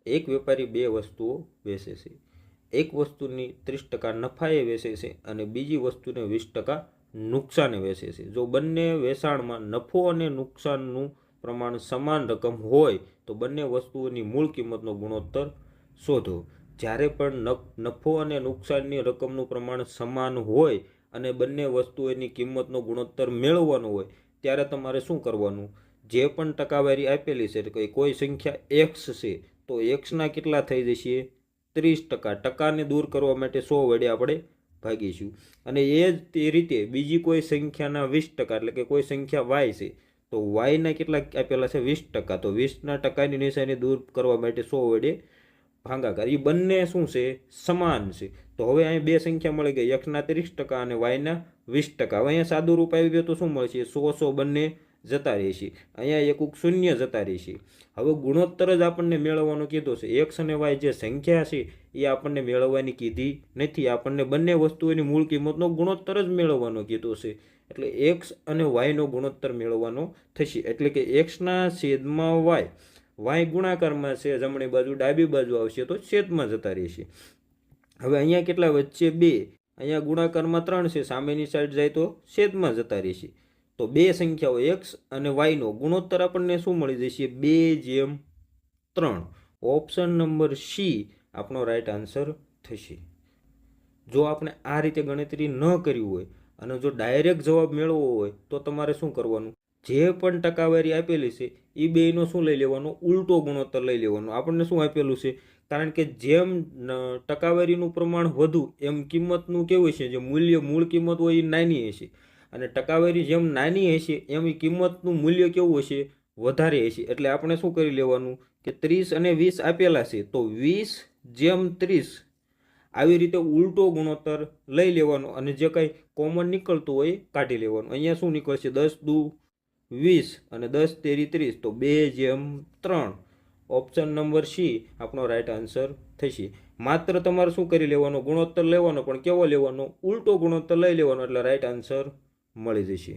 એક વેપારી બે વસ્તુઓ વેચે છે. એક વસ્તુની 30% નફાએ વેચે છે અને બીજી વસ્તુને 20% નુકસાને વેચે છે. જો બંને વેચાણમાં નફો અને નુકસાનનું પ્રમાણ સમાન રકમ હોય તો બંને વસ્તુઓની મૂળ કિંમતનો ગુણોત્તર શોધો. જ્યારે પણ નફો અને નુકસાનની રકમનું પ્રમાણ સમાન હોય અને બંને વસ્તુઓની કિંમતનો ગુણોત્તર મેળવવાનો હોય ત્યારે તમારે શું કરવાનું? જે પણ ટકાવારી આપેલી છે કે કોઈ સંખ્યા એક્સ છે તો એક્સના કેટલા થઈ જશે? 30%. ટકાને દૂર કરવા માટે 100 વડે આપણે ભાગીશું. અને એ જ તે રીતે બીજી કોઈ સંખ્યાના 20%, એટલે કે કોઈ સંખ્યા વાય છે તો વાયના કેટલા આપેલા છે? 20%. તો 20ના ટકાની નિશાની દૂર કરવા માટે 100 વડે ભાગાકાર. એ બંને શું છે? સમાન છે. તો હવે અહીં બે સંખ્યા મળી ગઈ, એક્સના 30% અને વાયના 20%. હવે અહીંયા સાદું રૂપ આવી ગયું તો શું મળશે? 100 બંને જતા રહેશે. અહીંયા એકુક શૂન્ય જતા રહેશે. હવે ગુણોત્તર જ આપણને મેળવવાનો કીધો છે. એક્સ અને વાય જે સંખ્યા છે એ આપણને મેળવવાની કીધી નથી. આપણને બંને વસ્તુઓની મૂળ કિંમતનો ગુણોત્તર જ મેળવવાનો કીધો છે. એટલે એક્સ અને વાયનો ગુણોત્તર મેળવવાનો થશે. એટલે કે એક્સના છેદમાં વાય, વાય ગુણાકારમાં છે, જમણી બાજુ ડાબી બાજુ આવશે તો છેદમાં જતા રહેશે. હવે અહીંયા કેટલા વચ્ચે? 2. અહીંયા ગુણાકારમાં 3 છે, સામેની સાઈડ જાય તો છેદમાં જતા રહેશે. તો બે સંખ્યાઓ એક્સ અને વાયનો ગુણોત્તર આપણને શું મળી જશે? 2:3. ઓપ્શન નંબર સી આપણો રાઈટ આન્સર થશે. જો આપણે આ રીતે ગણતરી ન કરવી હોય અને જો ડાયરેક્ટ જવાબ મેળવવો હોય તો તમારે શું કરવાનું? જે પણ ટકાવારી આપેલી છે એ બેનો શું લઈ લેવાનો? ઉલટો ગુણોત્તર લઈ લેવાનો. આપણને શું આપેલું છે? કારણ કે જેમ ટકાવારીનું પ્રમાણ વધુ એમ કિંમતનું કેવું છે? જે મૂળ કિંમત હોય એ નાની હશે અને ટકાવારી જેમ નાની હશે એમ એ કિંમતનું મૂલ્ય કેવું હશે? વધારે હશે. એટલે આપણે શું કરી લેવાનું કે 30 અને 20 આપેલા છે તો 20:30 આવી રીતે ઉલટો ગુણોત્તર લઈ લેવાનો અને જે કંઈ કોમન નીકળતું હોય કાઢી લેવાનું. અહીંયા શું નીકળશે? 10×2 = 20 અને 10×3 = 30. તો 2:3. ઓપ્શન નંબર સી આપણો રાઈટ આન્સર થશે. માત્ર તમારે શું કરી લેવાનો? ગુણોત્તર લેવાનો, પણ કેવો લેવાનો? ઉલટો ગુણોત્તર લઈ લેવાનો એટલે રાઈટ આન્સર મળી જશે.